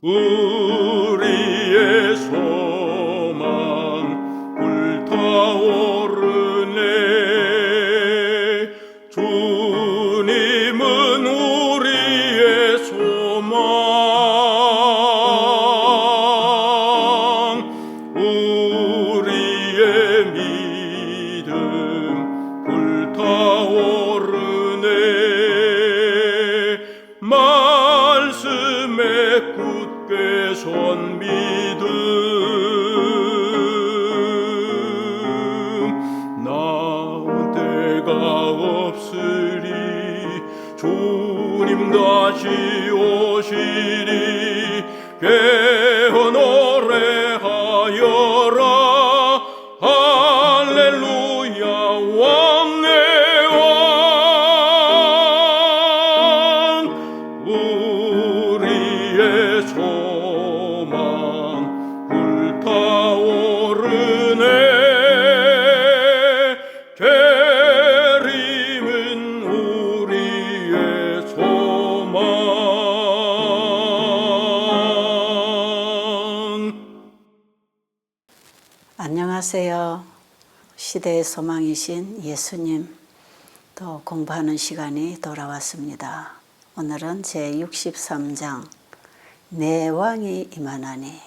우리의 소망 불타오르네. 주님은 우리의 소망, 우리의 믿음 불타오르네. 말씀에 굳게 선 믿음, 나은 때가 없으리. 주님 다시 오시리. 깨어 노래하여라. 할렐루야. 왕의 왕, 우리의 소망 불타오르네. 재림은 우리의 소망. 안녕하세요. 시대의 소망이신 예수님, 또 공부하는 시간이 돌아왔습니다. 오늘은 제63장 내 왕이 임하나니,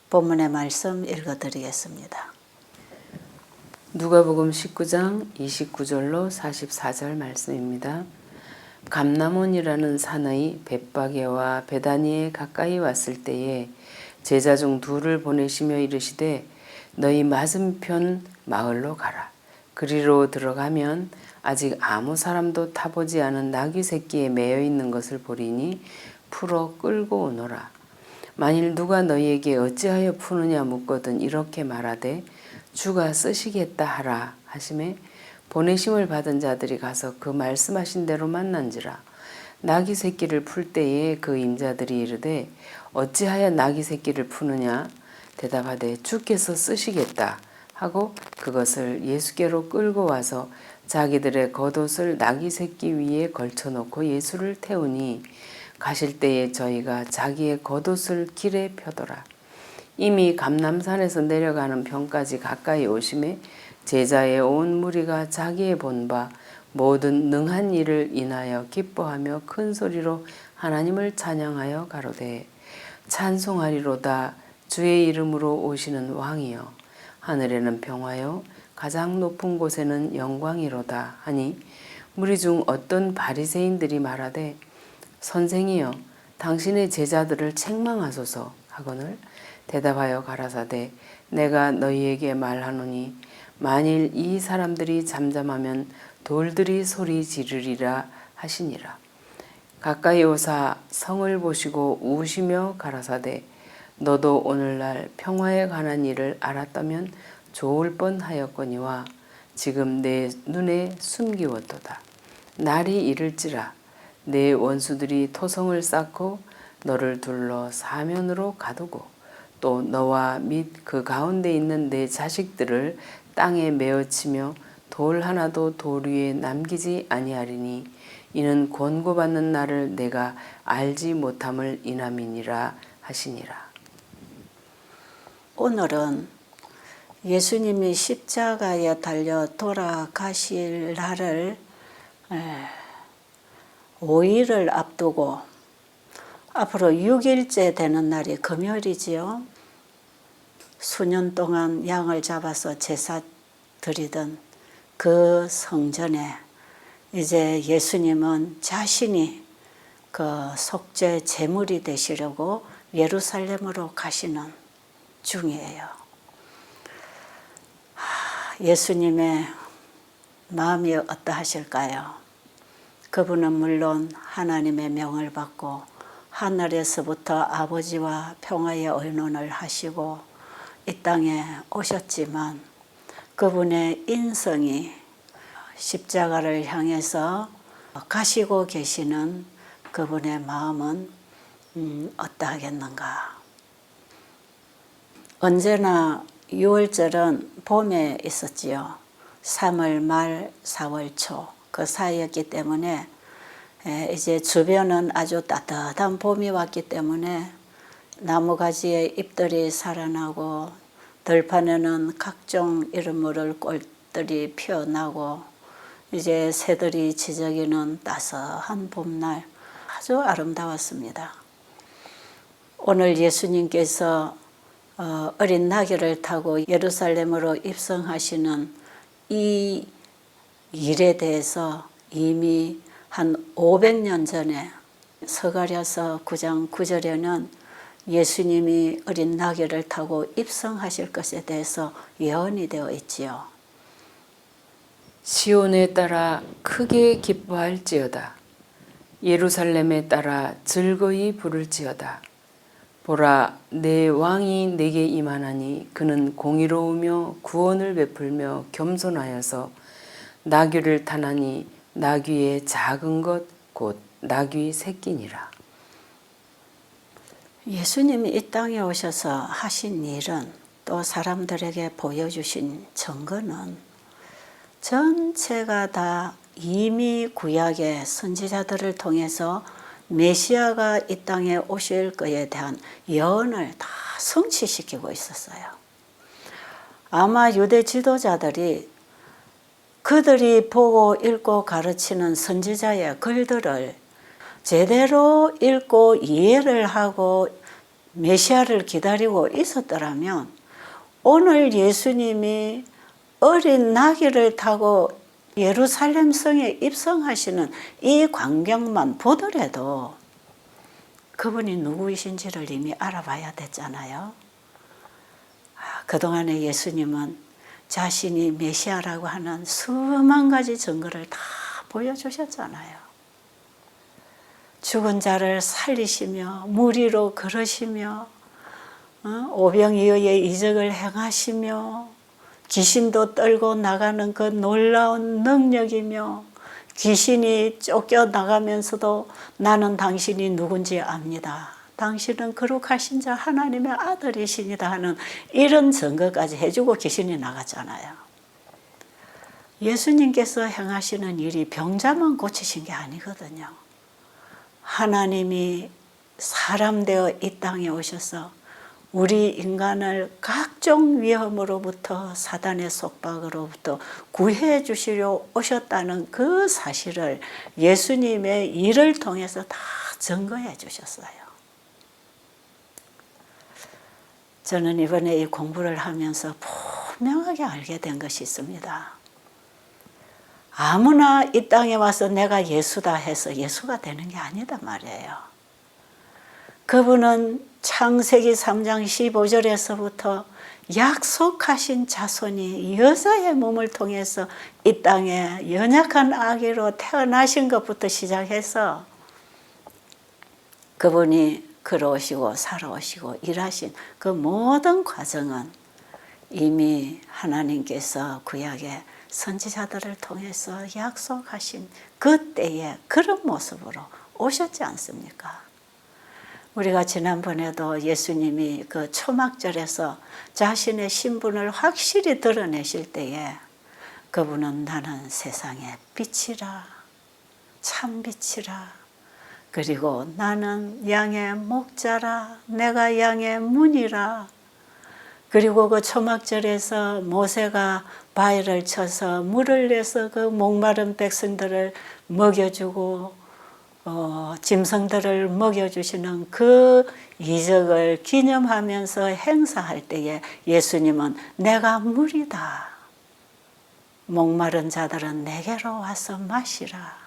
본문의 말씀 읽어드리겠습니다. 누가복음 19장 29절로 44절 말씀입니다. 감람원이라는 산의 벳바게와 베다니에 가까이 왔을 때에 제자 중 둘을 보내시며 이르시되 너희 맞은편 마을로 가라. 그리로 들어가면 아직 아무 사람도 타보지 않은 나귀 새끼에 매여 있는 것을 보리니 풀어 끌고 오너라. 만일 누가 너희에게 어찌하여 푸느냐 묻거든 이렇게 말하되 주가 쓰시겠다 하라 하시매 보내심을 받은 자들이 가서 그 말씀하신 대로 만난지라. 나귀 새끼를 풀 때에 그 임자들이 이르되 어찌하여 나귀 새끼를 푸느냐 대답하되 주께서 쓰시겠다 하고 그것을 예수께로 끌고 와서 자기들의 겉옷을 나귀 새끼 위에 걸쳐놓고 예수를 태우니 가실 때에 저희가 자기의 겉옷을 길에 펴더라. 이미 감람산에서 내려가는 편까지 가까이 오심에 제자의 온 무리가 자기의 본 바 모든 능한 일을 인하여 기뻐하며 큰 소리로 하나님을 찬양하여 가로되 찬송하리로다. 주의 이름으로 오시는 왕이여 하늘에는 평화요 가장 높은 곳에는 영광이로다 하니 무리 중 어떤 바리새인들이 말하되 선생이여 당신의 제자들을 책망하소서 하거늘 대답하여 가라사대 내가 너희에게 말하노니 만일 이 사람들이 잠잠하면 돌들이 소리 지르리라 하시니라. 가까이 오사 성을 보시고 우시며 가라사대 너도 오늘날 평화에 관한 일을 알았다면 좋을 뻔하였거니와 지금 내 눈에 숨기웠도다. 날이 이를지라 내 원수들이 토성을 쌓고 너를 둘러 사면으로 가두고 또 너와 및 그 가운데 있는 내 자식들을 땅에 메어치며 돌 하나도 돌 위에 남기지 아니하리니 이는 권고받는 나를 내가 알지 못함을 인함이니라 하시니라. 오늘은 예수님이 십자가에 달려 돌아가실 날을 5일을 앞두고 앞으로 6일째 되는 날이 금요일이지요. 수년 동안 양을 잡아서 제사 드리던 그 성전에 이제 예수님은 자신이 그 속죄 제물이 되시려고 예루살렘으로 가시는 중이에요. 예수님의 마음이 어떠하실까요? 그분은 물론 하나님의 명을 받고 하늘에서부터 아버지와 평화의 의논을 하시고 이 땅에 오셨지만 그분의 인성이 십자가를 향해서 가시고 계시는 그분의 마음은 어떠하겠는가? 언제나 6월절은 봄에 있었지요. 3월 말 4월 초 그 사이였기 때문에 이제 주변은 아주 따뜻한 봄이 왔기 때문에 나무가지에 잎들이 살아나고 들판에는 각종 이름 모를 꽃들이 피어나고 이제 새들이 지저귀는 따스한 봄날 아주 아름다웠습니다. 오늘 예수님께서 어린 나귀를 타고 예루살렘으로 입성하시는 이 일에 대해서 이미 한 500년 전에 서가랴서 9장 9절에는 예수님이 어린 나귀를 타고 입성하실 것에 대해서 예언이 되어 있지요. 시온에 따라 크게 기뻐할지어다. 예루살렘에 따라 즐거이 부를지어다. 보라, 내 왕이 내게 임하나니 그는 공의로우며 구원을 베풀며 겸손하여서 나귀를 타나니 나귀의 작은 것 곧 나귀 새끼니라. 예수님이 이 땅에 오셔서 하신 일은 또 사람들에게 보여주신 증거는 전체가 다 이미 구약의 선지자들을 통해서 메시아가 이 땅에 오실 것에 대한 예언을 다 성취시키고 있었어요. 아마 유대 지도자들이 그들이 보고 읽고 가르치는 선지자의 글들을 제대로 읽고 이해를 하고 메시아를 기다리고 있었더라면 오늘 예수님이 어린 나귀를 타고 예루살렘 성에 입성하시는 이 광경만 보더라도 그분이 누구이신지를 이미 알아봐야 됐잖아요. 그동안에 예수님은 자신이 메시아라고 하는 수만 가지 증거를 다 보여주셨잖아요. 죽은 자를 살리시며 물 위로 걸으시며 오병이어의 이적을 행하시며 귀신도 떨고 나가는 그 놀라운 능력이며 귀신이 쫓겨나가면서도 나는 당신이 누군지 압니다. 당신은 거룩하신 자 하나님의 아들이시니다 하는 이런 증거까지 해주고 귀신이 나갔잖아요. 예수님께서 행하시는 일이 병자만 고치신 게 아니거든요. 하나님이 사람 되어 이 땅에 오셔서 우리 인간을 각종 위험으로부터 사단의 속박으로부터 구해 주시려 오셨다는 그 사실을 예수님의 일을 통해서 다 증거해 주셨어요. 저는 이번에 이 공부를 하면서 분명하게 알게 된 것이 있습니다. 아무나 이 땅에 와서 내가 예수다 해서 예수가 되는 게 아니다 말이에요. 그분은 창세기 3장 15절에서부터 약속하신 자손이 여자의 몸을 통해서 이 땅에 연약한 아기로 태어나신 것부터 시작해서 그분이 걸어오시고 살아오시고 일하신 그 모든 과정은 이미 하나님께서 구약의 선지자들을 통해서 약속하신 그때의 그런 모습으로 오셨지 않습니까? 우리가 지난번에도 예수님이 그 초막절에서 자신의 신분을 확실히 드러내실 때에 그분은 나는 세상의 빛이라, 참 빛이라, 그리고 나는 양의 목자라, 내가 양의 문이라. 그리고 그 초막절에서 모세가 바위를 쳐서 물을 내서 그 목마른 백성들을 먹여주고 짐승들을 먹여주시는 그 이적을 기념하면서 행사할 때에 예수님은 내가 물이다. 목마른 자들은 내게로 와서 마시라.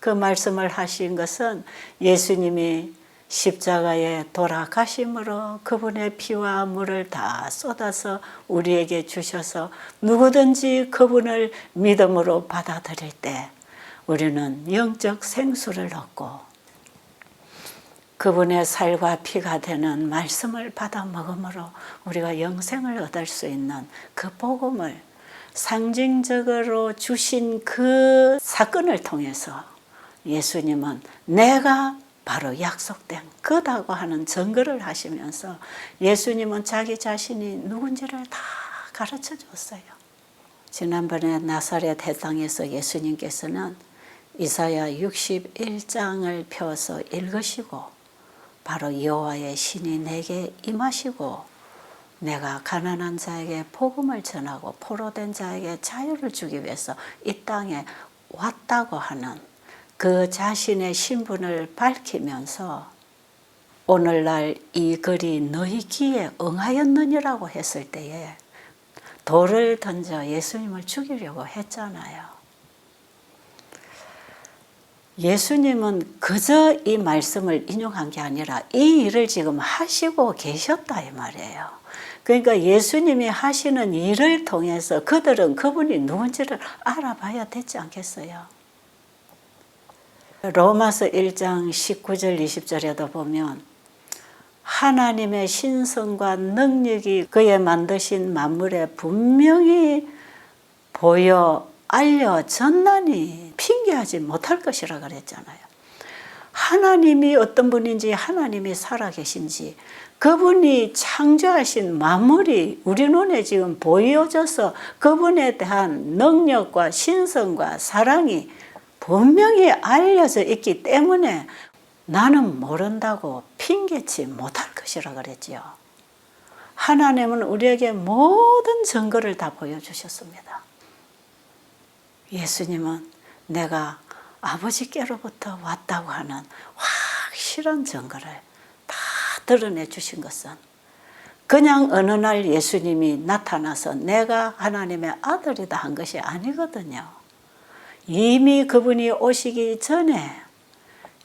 그 말씀을 하신 것은 예수님이 십자가에 돌아가심으로 그분의 피와 물을 다 쏟아서 우리에게 주셔서 누구든지 그분을 믿음으로 받아들일 때 우리는 영적 생수를 얻고 그분의 살과 피가 되는 말씀을 받아 먹음으로 우리가 영생을 얻을 수 있는 그 복음을 상징적으로 주신 그 사건을 통해서 예수님은 내가 바로 약속된 그다고 하는 증거를 하시면서 예수님은 자기 자신이 누군지를 다 가르쳐 줬어요. 지난번에 나사렛 해당에서 예수님께서는 이사야 61장을 펴서 읽으시고 바로 여호와의 신이 내게 임하시고 내가 가난한 자에게 복음을 전하고 포로된 자에게 자유를 주기 위해서 이 땅에 왔다고 하는 그 자신의 신분을 밝히면서 오늘날 이 글이 너희 귀에 응하였느니라고 했을 때에 돌을 던져 예수님을 죽이려고 했잖아요. 예수님은 그저 이 말씀을 인용한 게 아니라 이 일을 지금 하시고 계셨다 이 말이에요. 그러니까 예수님이 하시는 일을 통해서 그들은 그분이 누군지를 알아봐야 되지 않겠어요? 로마서 1장 19절 20절에도 보면 하나님의 신성과 능력이 그의 만드신 만물에 분명히 보여 알려졌나니 핑계하지 못할 것이라 그랬잖아요. 하나님이 어떤 분인지 하나님이 살아계신지 그분이 창조하신 만물이 우리 눈에 지금 보여져서 그분에 대한 능력과 신성과 사랑이 분명히 알려져 있기 때문에 나는 모른다고 핑계치 못할 것이라 그랬지요. 하나님은 우리에게 모든 증거를 다 보여주셨습니다. 예수님은 내가 아버지께로부터 왔다고 하는 확실한 증거를 다 드러내 주신 것은 그냥 어느 날 예수님이 나타나서 내가 하나님의 아들이다 한 것이 아니거든요. 이미 그분이 오시기 전에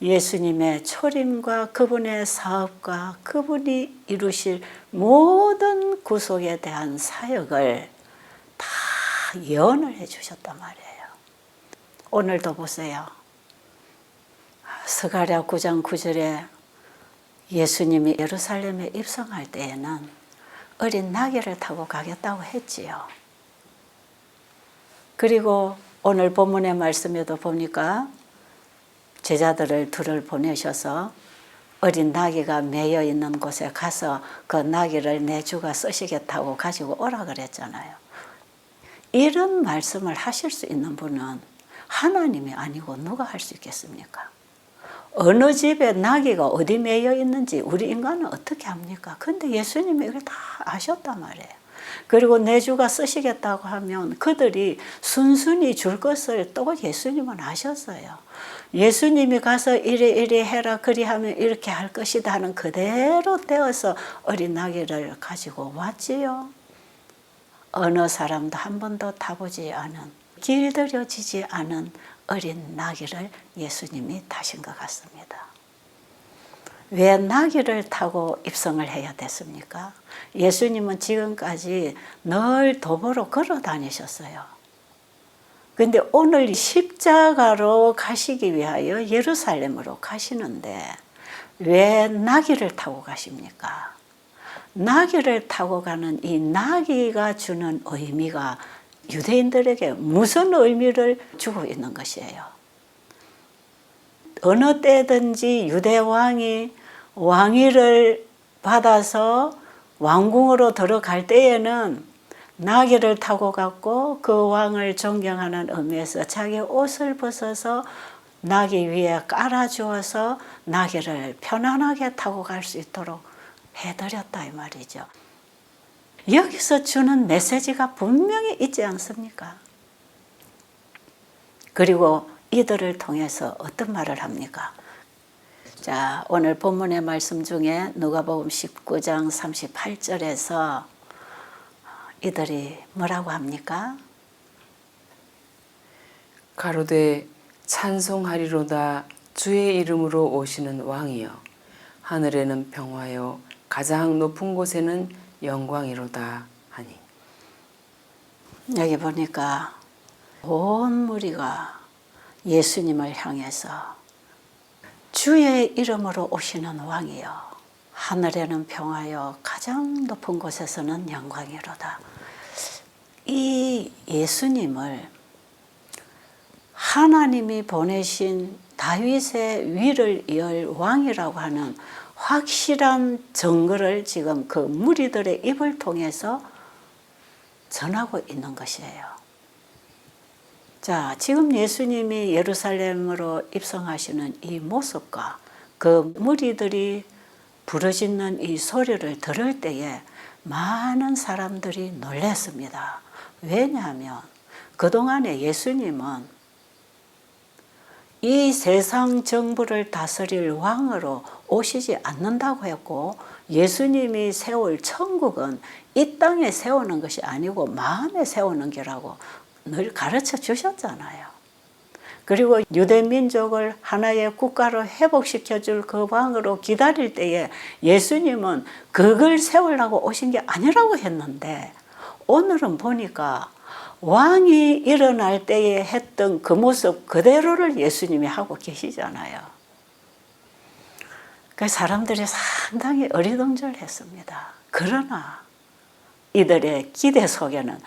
예수님의 초림과 그분의 사업과 그분이 이루실 모든 구속에 대한 사역을 다 예언을 해 주셨단 말이에요. 오늘도 보세요. 스가랴 9장 9절에 예수님이 예루살렘에 입성할 때에는 어린 나귀를 타고 가겠다고 했지요. 그리고 오늘 본문의 말씀에도 보니까 제자들을 둘을 보내셔서 어린 나귀가 매여 있는 곳에 가서 그 나귀를 내 주가 쓰시겠다고 가지고 오라 그랬잖아요. 이런 말씀을 하실 수 있는 분은 하나님이 아니고 누가 할 수 있겠습니까? 어느 집에 나귀가 어디 매여 있는지 우리 인간은 어떻게 합니까? 근데 예수님이 이걸 다 아셨단 말이에요. 그리고 내 주가 쓰시겠다고 하면 그들이 순순히 줄 것을 또 예수님은 아셨어요. 예수님이 가서 이리 해라 그리하면 이렇게 할 것이다 하는 그대로 되어서 어린 나귀를 가지고 왔지요. 어느 사람도 한 번도 타보지 않은 길들여지지 않은 어린 나귀를 예수님이 타신 것 같습니다. 왜 나귀를 타고 입성을 해야 됐습니까? 예수님은 지금까지 늘 도보로 걸어 다니셨어요. 근데 오늘 십자가로 가시기 위하여 예루살렘으로 가시는데 왜 나귀를 타고 가십니까? 나귀를 타고 가는 이 나귀가 주는 의미가 유대인들에게 무슨 의미를 주고 있는 것이에요? 어느 때든지 유대 왕이 왕위를 받아서 왕궁으로 들어갈 때에는 나귀를 타고 갔고 그 왕을 존경하는 의미에서 자기 옷을 벗어서 나귀 위에 깔아주어서 나귀를 편안하게 타고 갈 수 있도록 해드렸다 이 말이죠. 여기서 주는 메시지가 분명히 있지 않습니까? 그리고 이들을 통해서 어떤 말을 합니까? 자, 오늘 본문의 말씀 중에 누가복음 19장 38절에서 이들이 뭐라고 합니까? 가로되 찬송하리로다 주의 이름으로 오시는 왕이여 하늘에는 평화요 가장 높은 곳에는 영광이로다 하니. 여기 보니까 온 무리가 예수님을 향해서 주의 이름으로 오시는 왕이여 하늘에는 평화요 가장 높은 곳에서는 영광이로다. 이 예수님을 하나님이 보내신 다윗의 위를 이을 왕이라고 하는 확실한 증거를 지금 그 무리들의 입을 통해서 전하고 있는 것이에요. 자, 지금 예수님이 예루살렘으로 입성하시는 이 모습과 그 무리들이 부르짖는 이 소리를 들을 때에 많은 사람들이 놀랐습니다. 왜냐하면 그동안에 예수님은 이 세상 정부를 다스릴 왕으로 오시지 않는다고 했고, 예수님이 세울 천국은 이 땅에 세우는 것이 아니고 마음에 세우는 게라고 늘 가르쳐 주셨잖아요. 그리고 유대 민족을 하나의 국가로 회복시켜 줄 그 왕으로 기다릴 때에 예수님은 그걸 세우려고 오신 게 아니라고 했는데, 오늘은 보니까 왕이 일어날 때에 했던 그 모습 그대로를 예수님이 하고 계시잖아요. 그 사람들이 상당히 어리둥절했습니다. 그러나 이들의 기대 속에는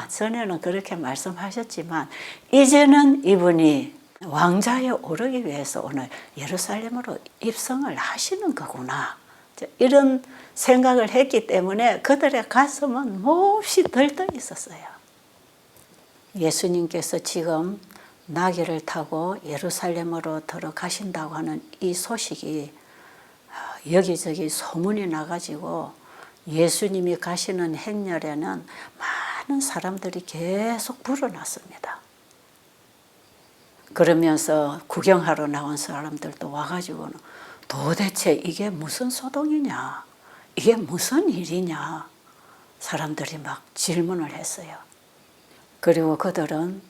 전에는 그렇게 말씀하셨지만 이제는 이분이 왕좌에 오르기 위해서 오늘 예루살렘으로 입성을 하시는 거구나, 이런 생각을 했기 때문에 그들의 가슴은 몹시 들떠 있었어요. 예수님께서 지금 나귀를 타고 예루살렘으로 들어가신다고 하는 이 소식이 여기저기 소문이 나가지고 예수님이 가시는 행렬에는 많은 사람들이 계속 불어났습니다. 그러면서 구경하러 나온 사람들도 와가지고는 도대체 이게 무슨 소동이냐, 이게 무슨 일이냐, 사람들이 막 질문을 했어요. 그리고 그들은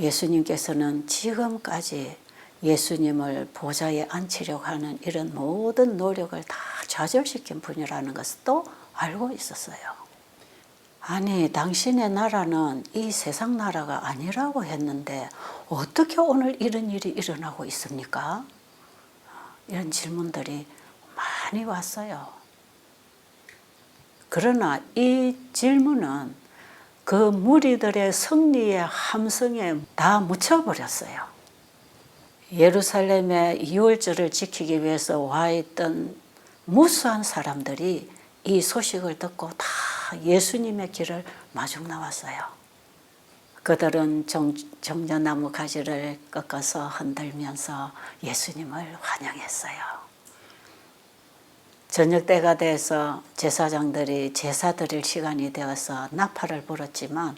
예수님께서는 지금까지 예수님을 보좌에 앉히려고 하는 이런 모든 노력을 다 좌절시킨 분이라는 것을 또 알고 있었어요. 아니, 당신의 나라는 이 세상 나라가 아니라고 했는데 어떻게 오늘 이런 일이 일어나고 있습니까? 이런 질문들이 많이 왔어요. 그러나 이 질문은 그 무리들의 승리의 함성에 다 묻혀버렸어요. 예루살렘의 유월절을 지키기 위해서 와 있던 무수한 사람들이 이 소식을 듣고 다 예수님의 길을 마중 나왔어요. 그들은 정전나무 가지를 꺾어서 흔들면서 예수님을 환영했어요. 저녁 때가 돼서 제사장들이 제사 드릴 시간이 되어서 나팔을 불었지만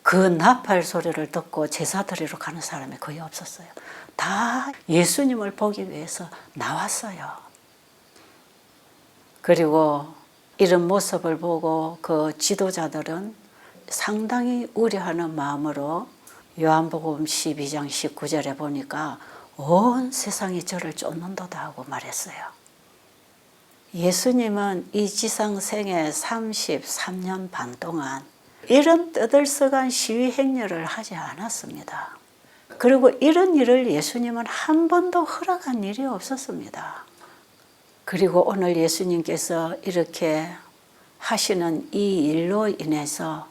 그 나팔 소리를 듣고 제사 드리러 가는 사람이 거의 없었어요. 다 예수님을 보기 위해서 나왔어요. 그리고 이런 모습을 보고 그 지도자들은 상당히 우려하는 마음으로 요한복음 12장 19절에 보니까 온 세상이 저를 쫓는도다 하고 말했어요. 예수님은 이 지상생애 33년 반 동안 이런 떠들썩한 시위 행렬을 하지 않았습니다. 그리고 이런 일을 예수님은 한 번도 허락한 일이 없었습니다. 그리고 오늘 예수님께서 이렇게 하시는 이 일로 인해서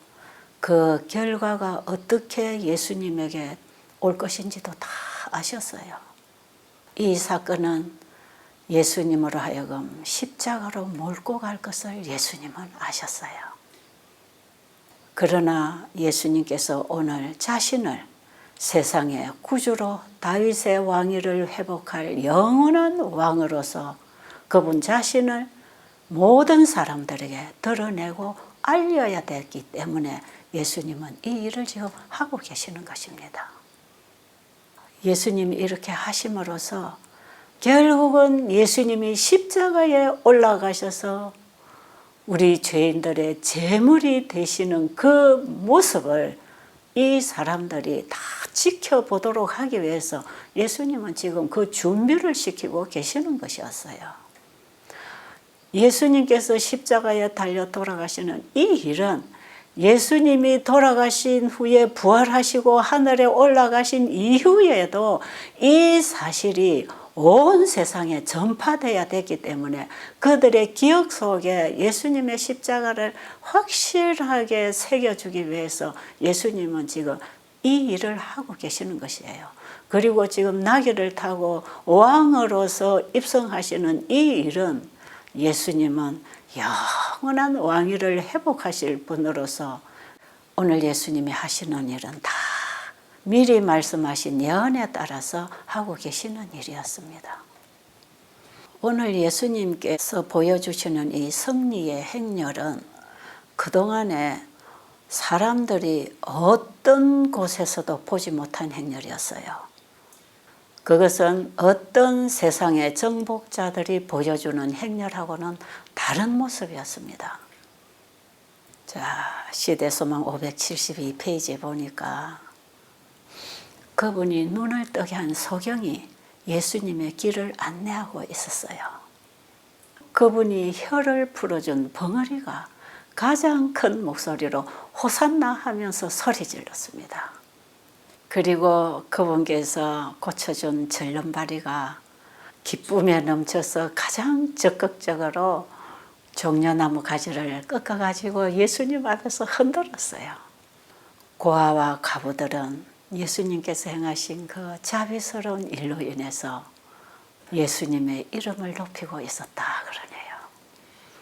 그 결과가 어떻게 예수님에게 올 것인지도 다 아셨어요. 이 사건은 예수님으로 하여금 십자가로 몰고 갈 것을 예수님은 아셨어요. 그러나 예수님께서 오늘 자신을 세상의 구주로 다윗의 왕위를 회복할 영원한 왕으로서 그분 자신을 모든 사람들에게 드러내고 알려야 되기 때문에 예수님은 이 일을 지금 하고 계시는 것입니다. 예수님이 이렇게 하심으로써 결국은 예수님이 십자가에 올라가셔서 우리 죄인들의 제물이 되시는 그 모습을 이 사람들이 다 지켜보도록 하기 위해서 예수님은 지금 그 준비를 시키고 계시는 것이었어요. 예수님께서 십자가에 달려 돌아가시는 이 일은 예수님이 돌아가신 후에 부활하시고 하늘에 올라가신 이후에도 이 사실이 온 세상에 전파되어야 되기 때문에 그들의 기억 속에 예수님의 십자가를 확실하게 새겨주기 위해서 예수님은 지금 이 일을 하고 계시는 것이에요. 그리고 지금 나귀를 타고 왕으로서 입성하시는 이 일은 예수님은 영원한 왕위를 회복하실 분으로서 오늘 예수님이 하시는 일은 다 미리 말씀하신 예언에 따라서 하고 계시는 일이었습니다. 오늘 예수님께서 보여주시는 이 승리의 행렬은 그동안에 사람들이 어떤 곳에서도 보지 못한 행렬이었어요. 그것은 어떤 세상의 정복자들이 보여주는 행렬하고는 다른 모습이었습니다. 자, 시대소망 572페이지에 보니까 그분이 눈을 뜨게 한 소경이 예수님의 길을 안내하고 있었어요. 그분이 혀를 풀어준 벙어리가 가장 큰 목소리로 호산나 하면서 소리 질렀습니다. 그리고 그분께서 고쳐준 절름발이가 기쁨에 넘쳐서 가장 적극적으로 종려나무 가지를 꺾어가지고 예수님 앞에서 흔들었어요. 고아와 과부들은 예수님께서 행하신 그 자비스러운 일로 인해서 예수님의 이름을 높이고 있었다 그러네요.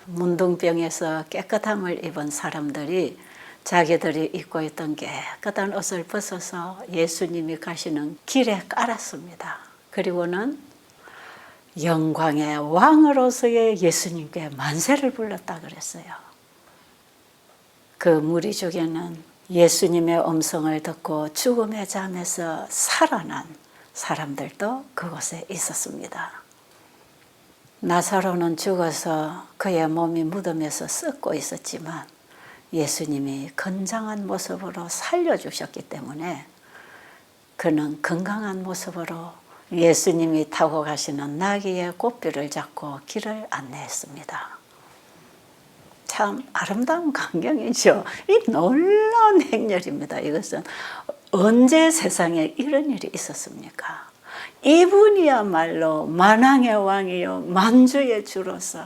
문둥병에서 깨끗함을 입은 사람들이 자기들이 입고 있던 깨끗한 옷을 벗어서 예수님이 가시는 길에 깔았습니다. 그리고는 영광의 왕으로서의 예수님께 만세를 불렀다 그랬어요. 그 무리 중에는 예수님의 음성을 듣고 죽음의 잠에서 살아난 사람들도 그곳에 있었습니다. 나사로는 죽어서 그의 몸이 무덤에서 썩고 있었지만 예수님이 건장한 모습으로 살려주셨기 때문에 그는 건강한 모습으로 예수님이 타고 가시는 나귀의 곱비를 잡고 길을 안내했습니다. 참 아름다운 광경이죠. 이 놀라운 행렬입니다. 이것은 언제 세상에 이런 일이 있었습니까? 이분이야말로 만왕의 왕이요 만주의 주로서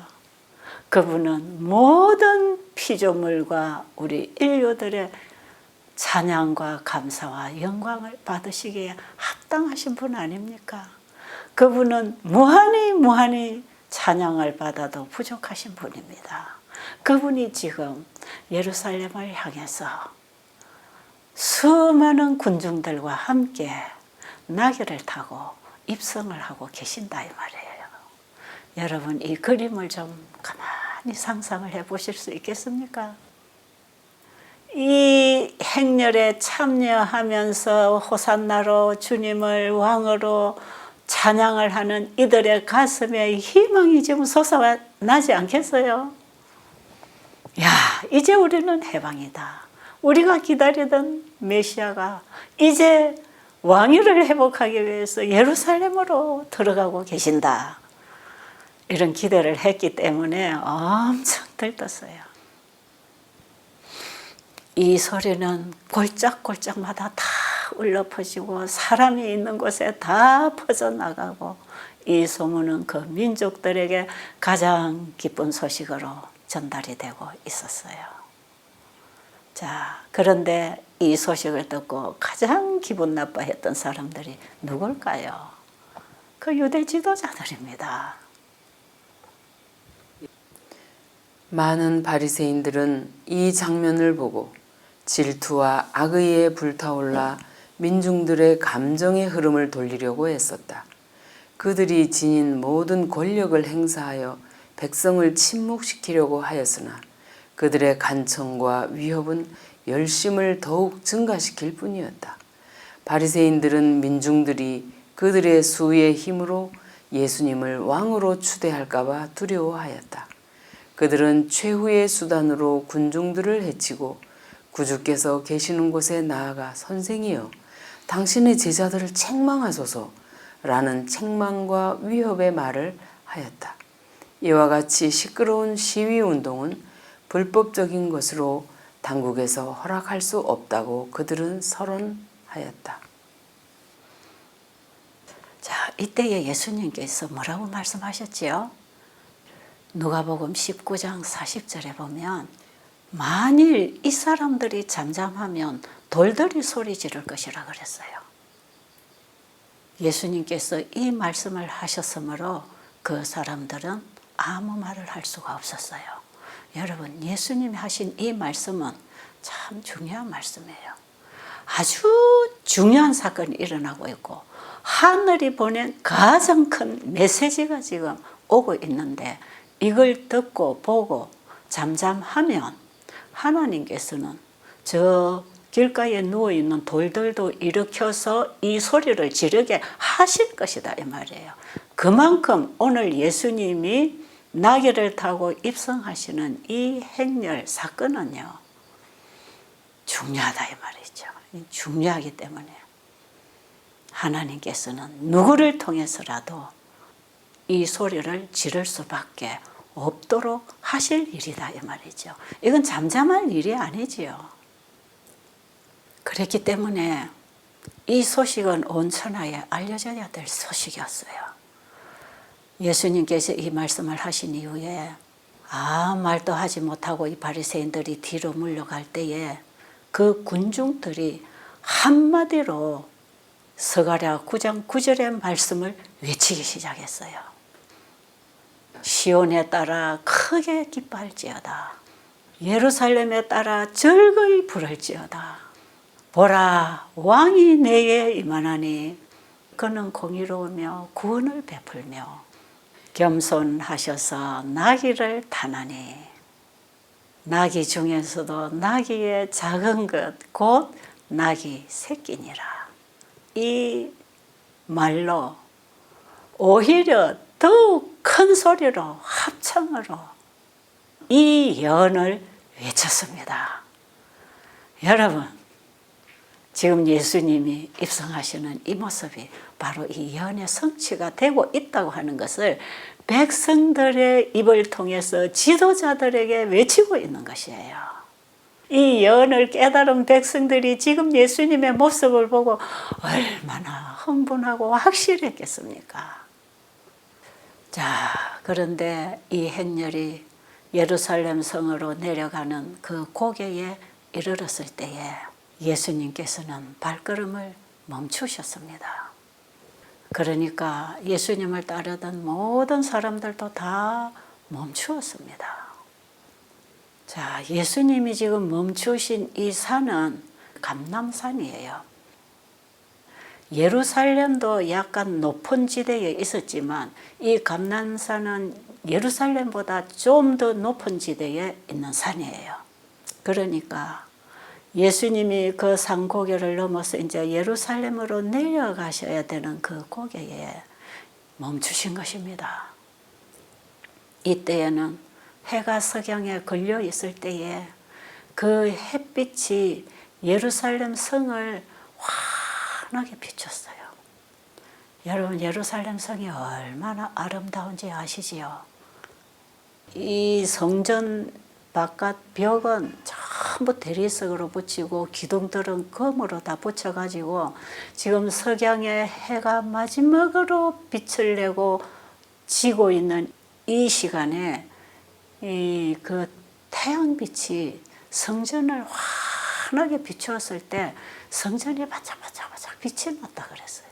그분은 모든 피조물과 우리 인류들의 찬양과 감사와 영광을 받으시기에 합당하신 분 아닙니까? 그분은 무한히 찬양을 받아도 부족하신 분입니다. 그분이 지금 예루살렘을 향해서 수많은 군중들과 함께 나귀를 타고 입성을 하고 계신다 이 말이에요. 여러분 이 그림을 좀 가만히 상상을 해 보실 수 있겠습니까? 이 행렬에 참여하면서 호산나로 주님을 왕으로 찬양을 하는 이들의 가슴에 희망이 지금 솟아나지 않겠어요? 야, 이제 우리는 해방이다. 우리가 기다리던 메시아가 이제 왕위를 회복하기 위해서 예루살렘으로 들어가고 계신다. 이런 기대를 했기 때문에 엄청 들떴어요. 이 소리는 골짝골짝마다 다 울려 퍼지고 사람이 있는 곳에 다 퍼져나가고 이 소문은 그 민족들에게 가장 기쁜 소식으로 전달이 되고 있었어요. 자, 그런데 이 소식을 듣고 가장 기분 나빠했던 사람들이 누굴까요? 그 유대 지도자들입니다. 많은 바리새인들은 이 장면을 보고 질투와 악의에 불타올라 민중들의 감정의 흐름을 돌리려고 애썼다. 그들이 지닌 모든 권력을 행사하여 백성을 침묵시키려고 하였으나 그들의 간청과 위협은 열심을 더욱 증가시킬 뿐이었다. 바리새인들은 민중들이 그들의 수의 힘으로 예수님을 왕으로 추대할까 봐 두려워하였다. 그들은 최후의 수단으로 군중들을 해치고 구주께서 계시는 곳에 나아가 선생이여 당신의 제자들을 책망하소서 라는 책망과 위협의 말을 하였다. 이와 같이 시끄러운 시위운동은 불법적인 것으로 당국에서 허락할 수 없다고 그들은 서론하였다. 자, 이때에 예수님께서 뭐라고 말씀하셨지요? 누가복음 19장 40절에 보면 만일 이 사람들이 잠잠하면 돌들이 소리 지를 것이라 그랬어요. 예수님께서 이 말씀을 하셨으므로 그 사람들은 아무 말을 할 수가 없었어요. 여러분, 예수님이 하신 이 말씀은 참 중요한 말씀이에요. 아주 중요한 사건이 일어나고 있고 하늘이 보낸 가장 큰 메시지가 지금 오고 있는데 이걸 듣고 보고 잠잠하면 하나님께서는 저 길가에 누워있는 돌들도 일으켜서 이 소리를 지르게 하실 것이다 이 말이에요. 그만큼 오늘 예수님이 나귀를 타고 입성하시는 이 행렬 사건은요 중요하다 이 말이죠. 중요하기 때문에 하나님께서는 누구를 통해서라도 이 소리를 지를 수밖에 없도록 하실 일이다 이 말이죠. 이건 잠잠할 일이 아니지요. 그렇기 때문에 이 소식은 온 천하에 알려져야 될 소식이었어요. 예수님께서 이 말씀을 하신 이후에 아무 말도 하지 못하고 이 바리새인들이 뒤로 물러갈 때에 그 군중들이 한마디로 스가랴 9장 9절의 말씀을 외치기 시작했어요. 시온에 따라 크게 기뻐할지어다. 예루살렘에 따라 즐거이 부를지어다. 보라, 왕이 내게 임하나니 그는 공의로우며 구원을 베풀며 겸손하셔서 나귀를 타나니 나귀 중에서도 나귀의 작은 것 곧 나귀 새끼니라. 이 말로 오히려 더욱 큰 소리로 합창으로 이 예언을 외쳤습니다. 여러분, 지금 예수님이 입성하시는 이 모습이 바로 이 예언의 성취가 되고 있다고 하는 것을 백성들의 입을 통해서 지도자들에게 외치고 있는 것이에요. 이 예언을 깨달은 백성들이 지금 예수님의 모습을 보고 얼마나 흥분하고 확실했겠습니까? 자, 그런데 이 행렬이 예루살렘 성으로 내려가는 그 고개에 이르렀을 때에 예수님께서는 발걸음을 멈추셨습니다. 그러니까 예수님을 따르던 모든 사람들도 다 멈추었습니다. 자, 예수님이 지금 멈추신 이 산은 감람산이에요. 예루살렘도 약간 높은 지대에 있었지만 이 감람산은 예루살렘보다 좀 더 높은 지대에 있는 산이에요. 그러니까 예수님이 그 산 고개를 넘어서 이제 예루살렘으로 내려가셔야 되는 그 고개에 멈추신 것입니다. 이때에는 해가 석양에 걸려 있을 때에 그 햇빛이 예루살렘 성을 환하게 비췄어요. 여러분, 예루살렘 성이 얼마나 아름다운지 아시지요? 이 성전 바깥 벽은 전부 대리석으로 붙이고 기둥들은 금으로 다 붙여가지고 지금 석양의 해가 마지막으로 빛을 내고 지고 있는 이 시간에 그 태양빛이 성전을 환하게 비추었을 때 성전이 반짝반짝 빛이 났다 그랬어요.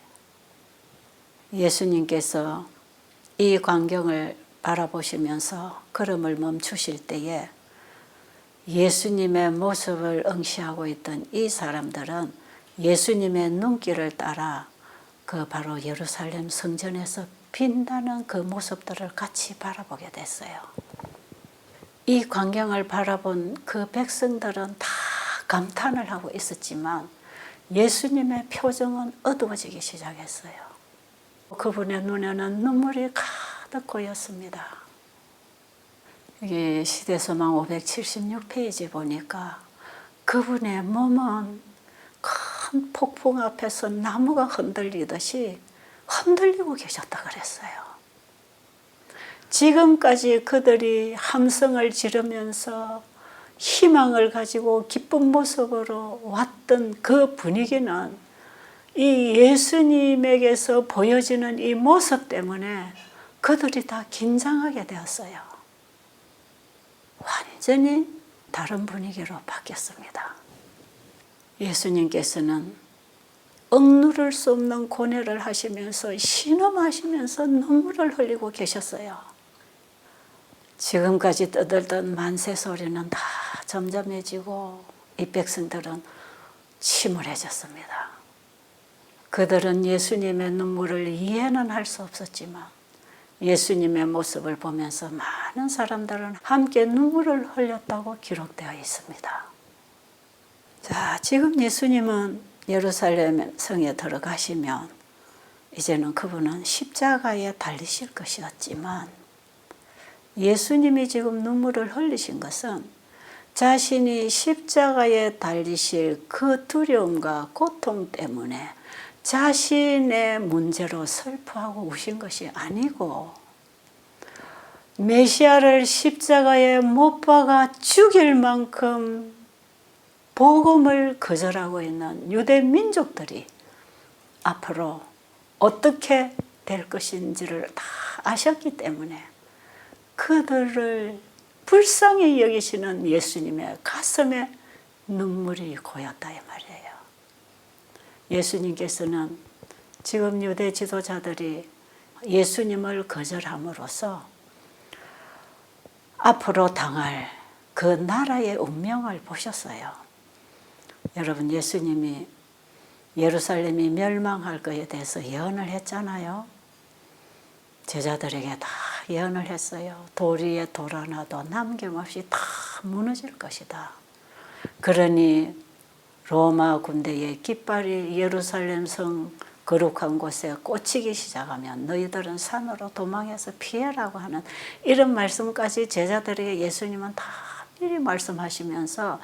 예수님께서 이 광경을 바라보시면서 걸음을 멈추실 때에 예수님의 모습을 응시하고 있던 이 사람들은 예수님의 눈길을 따라 그 바로 예루살렘 성전에서 빛나는 그 모습들을 같이 바라보게 됐어요. 이 광경을 바라본 그 백성들은 다 감탄을 하고 있었지만 예수님의 표정은 어두워지기 시작했어요. 그분의 눈에는 눈물이 가득 고였습니다. 이게 시대서망 576페이지 보니까 그분의 몸은 큰 폭풍 앞에서 나무가 흔들리듯이 흔들리고 계셨다 그랬어요. 지금까지 그들이 함성을 지르면서 희망을 가지고 기쁜 모습으로 왔던 그 분위기는 이 예수님에게서 보여지는 이 모습 때문에 그들이 다 긴장하게 되었어요. 완전히 다른 분위기로 바뀌었습니다. 예수님께서는 억누를 수 없는 고뇌를 하시면서 신음하시면서 눈물을 흘리고 계셨어요. 지금까지 떠들던 만세 소리는 다 점점해지고 이 백성들은 침울해졌습니다. 그들은 예수님의 눈물을 이해는 할 수 없었지만 예수님의 모습을 보면서 많은 사람들은 함께 눈물을 흘렸다고 기록되어 있습니다. 자, 지금 예수님은 예루살렘 성에 들어가시면 이제는 그분은 십자가에 달리실 것이었지만 예수님이 지금 눈물을 흘리신 것은 자신이 십자가에 달리실 그 두려움과 고통 때문에 자신의 문제로 슬퍼하고 우신 것이 아니고 메시아를 십자가에 못 박아 죽일 만큼 복음을 거절하고 있는 유대 민족들이 앞으로 어떻게 될 것인지를 다 아셨기 때문에 그들을 불쌍히 여기시는 예수님의 가슴에 눈물이 고였다 이 말이에요. 예수님께서는 지금 유대 지도자들이 예수님을 거절함으로써 앞으로 당할 그 나라의 운명을 보셨어요. 여러분, 예수님이 예루살렘이 멸망할 것에 대해서 예언을 했잖아요. 제자들에게 다 예언을 했어요. 돌 위에 돌 하나도 남김없이 다 무너질 것이다. 그러니 로마 군대의 깃발이 예루살렘 성 거룩한 곳에 꽂히기 시작하면 너희들은 산으로 도망해서 피해라고 하는 이런 말씀까지 제자들에게 예수님은 다 미리 말씀하시면서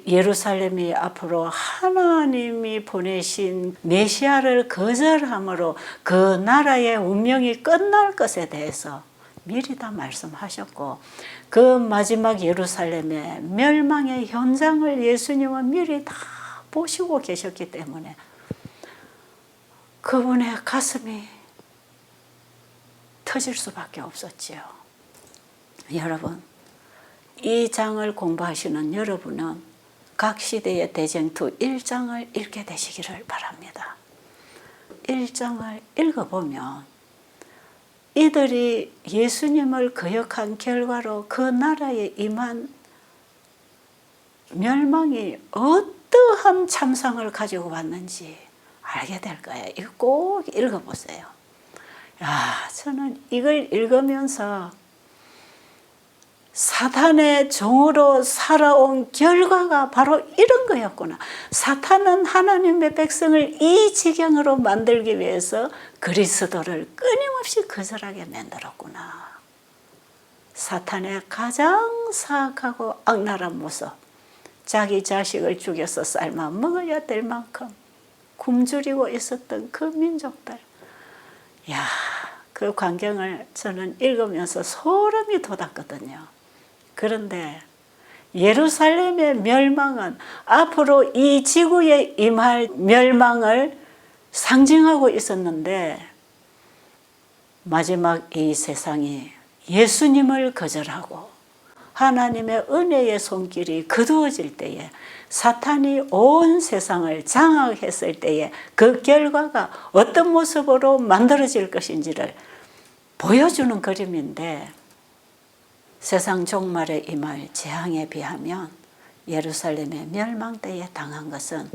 예루살렘이 앞으로 하나님이 보내신 메시아를 거절함으로 그 나라의 운명이 끝날 것에 대해서 미리 다 말씀하셨고 그 마지막 예루살렘의 멸망의 현장을 예수님은 미리 다 보시고 계셨기 때문에 그분의 가슴이 터질 수밖에 없었지요. 여러분, 이 장을 공부하시는 여러분은 각 시대의 대쟁투 1장을 읽게 되시기를 바랍니다. 1장을 읽어보면 이들이 예수님을 거역한 결과로 그 나라에 임한 멸망이 어떠한 참상을 가지고 왔는지 알게 될 거예요. 이거 꼭 읽어보세요. 야, 저는 이걸 읽으면서 사탄의 종으로 살아온 결과가 바로 이런 거였구나. 사탄은 하나님의 백성을 이 지경으로 만들기 위해서 그리스도를 끊임없이 거절하게 만들었구나. 사탄의 가장 사악하고 악랄한 모습, 자기 자식을 죽여서 삶아 먹어야 될 만큼 굶주리고 있었던 그 민족들. 야, 그 광경을 저는 읽으면서 소름이 돋았거든요. 그런데 예루살렘의 멸망은 앞으로 이 지구에 임할 멸망을 상징하고 있었는데 마지막 이 세상이 예수님을 거절하고 하나님의 은혜의 손길이 거두어질 때에 사탄이 온 세상을 장악했을 때에 그 결과가 어떤 모습으로 만들어질 것인지를 보여주는 그림인데 세상 종말에 임할 재앙에 비하면 예루살렘의 멸망 때에 당한 것은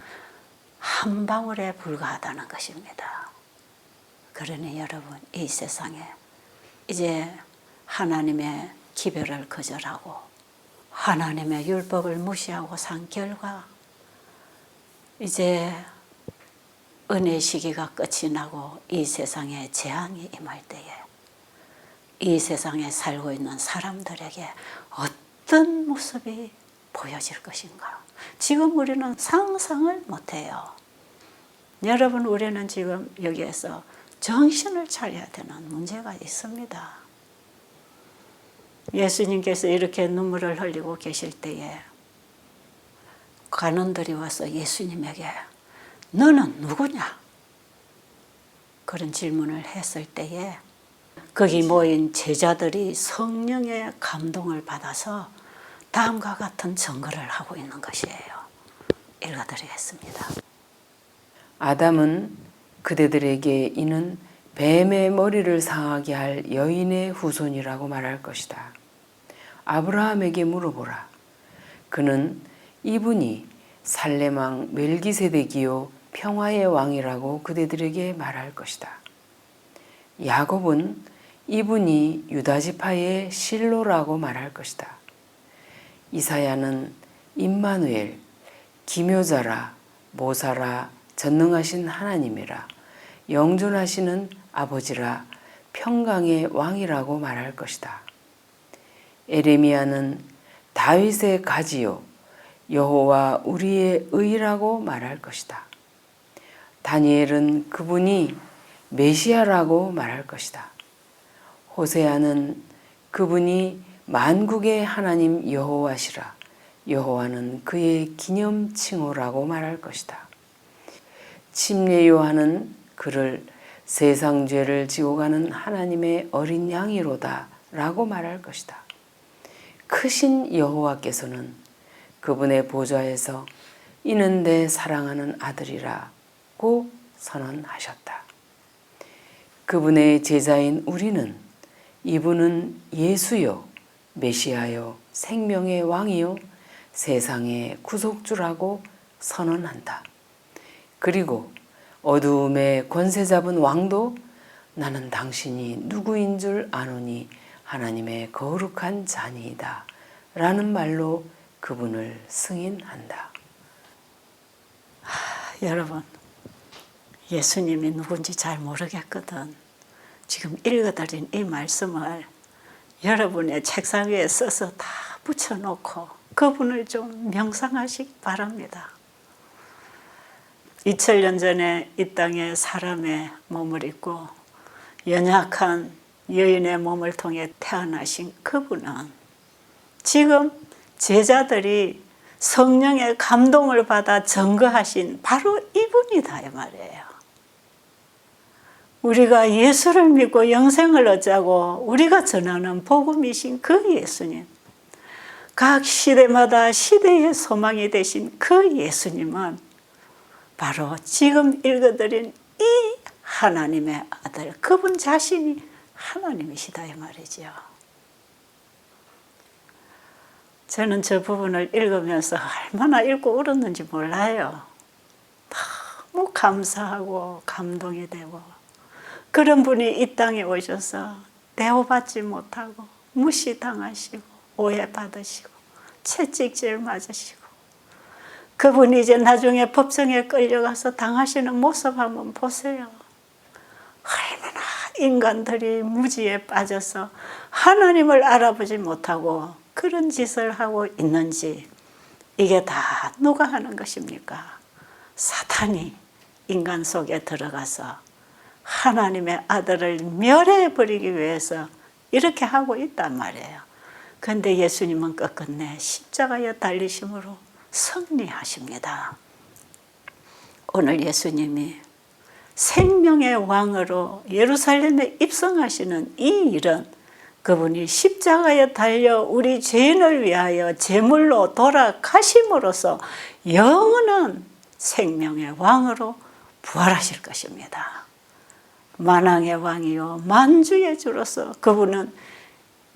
한 방울에 불과하다는 것입니다. 그러니 여러분, 이 세상에 이제 하나님의 기별을 거절하고 하나님의 율법을 무시하고 산 결과 이제 은혜 시기가 끝이 나고 이 세상에 재앙이 임할 때에 이 세상에 살고 있는 사람들에게 어떤 모습이 보여질 것인가? 지금 우리는 상상을 못해요. 여러분, 우리는 지금 여기에서 정신을 차려야 되는 문제가 있습니다. 예수님께서 이렇게 눈물을 흘리고 계실 때에 관원들이 와서 예수님에게 너는 누구냐? 그런 질문을 했을 때에 거기 모인 제자들이 성령의 감동을 받아서 다음과 같은 증거를 하고 있는 것이에요. 읽어드리겠습니다. 아담은 그대들에게 이는 뱀의 머리를 상하게 할 여인의 후손이라고 말할 것이다. 아브라함에게 물어보라. 그는 이분이 살렘 왕 멜기세덱이요 평화의 왕이라고 그대들에게 말할 것이다. 야곱은 이분이 유다 지파의 실로라고 말할 것이다. 이사야는 임마누엘, 기묘자라, 모사라, 전능하신 하나님이라, 영존하시는 아버지라, 평강의 왕이라고 말할 것이다. 에레미야는 다윗의 가지요, 여호와 우리의 의라고 말할 것이다. 다니엘은 그분이 메시아라고 말할 것이다. 호세아는 그분이 만국의 하나님 여호와시라, 여호와는 그의 기념칭호라고 말할 것이다. 침례 요한은 그를 세상 죄를 지고 가는 하나님의 어린 양이로다 라고 말할 것이다. 크신 여호와께서는 그분의 보좌에서 이는 내 사랑하는 아들이라고 선언하셨다. 그분의 제자인 우리는 이분은 예수요, 메시아요, 생명의 왕이요, 세상의 구속주라고 선언한다. 그리고 어두움의 권세 잡은 왕도 나는 당신이 누구인 줄 아노니 하나님의 거룩한 자니이다 라는 말로 그분을 승인한다. 여러분, 예수님이 누군지 잘 모르겠거든. 지금 읽어드린 이 말씀을 여러분의 책상 위에 써서 다 붙여놓고 그분을 좀 명상하시기 바랍니다. 2000년 전에 이 땅에 사람의 몸을 입고 연약한 여인의 몸을 통해 태어나신 그분은 지금 제자들이 성령의 감동을 받아 증거하신 바로 이분이다 이 말이에요. 우리가 예수를 믿고 영생을 얻자고 우리가 전하는 복음이신 그 예수님, 각 시대마다 시대의 소망이 되신 그 예수님은 바로 지금 읽어드린 이 하나님의 아들, 그분 자신이 하나님이시다 이 말이죠. 저는 저 부분을 읽으면서 얼마나 읽고 울었는지 몰라요. 너무 감사하고 감동이 되고, 그런 분이 이 땅에 오셔서 대우받지 못하고 무시당하시고 오해받으시고 채찍질 맞으시고, 그분이 이제 나중에 법정에 끌려가서 당하시는 모습 한번 보세요. 얼마나 인간들이 무지에 빠져서 하나님을 알아보지 못하고 그런 짓을 하고 있는지, 이게 다 누가 하는 것입니까? 사탄이 인간 속에 들어가서 하나님의 아들을 멸해버리기 위해서 이렇게 하고 있단 말이에요. 그런데 예수님은 끝끝내 십자가에 달리심으로 승리하십니다. 오늘 예수님이 생명의 왕으로 예루살렘에 입성하시는 이 일은 그분이 십자가에 달려 우리 죄인을 위하여 제물로 돌아가심으로써 영원한 생명의 왕으로 부활하실 것입니다. 만왕의 왕이요 만주의 주로서 그분은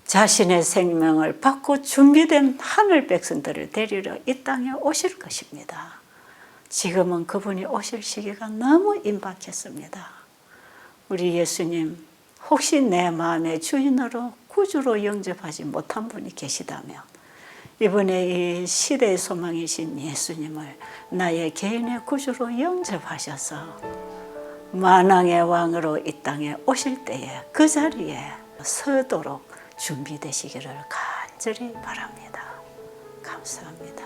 자신의 생명을 받고 준비된 하늘 백성들을 데리러 이 땅에 오실 것입니다. 지금은 그분이 오실 시기가 너무 임박했습니다. 우리 예수님, 혹시 내 마음의 주인으로 구주로 영접하지 못한 분이 계시다면 이번에 이 시대의 소망이신 예수님을 나의 개인의 구주로 영접하셔서 만왕의 왕으로 이 땅에 오실 때에 그 자리에 서도록 준비되시기를 간절히 바랍니다. 감사합니다.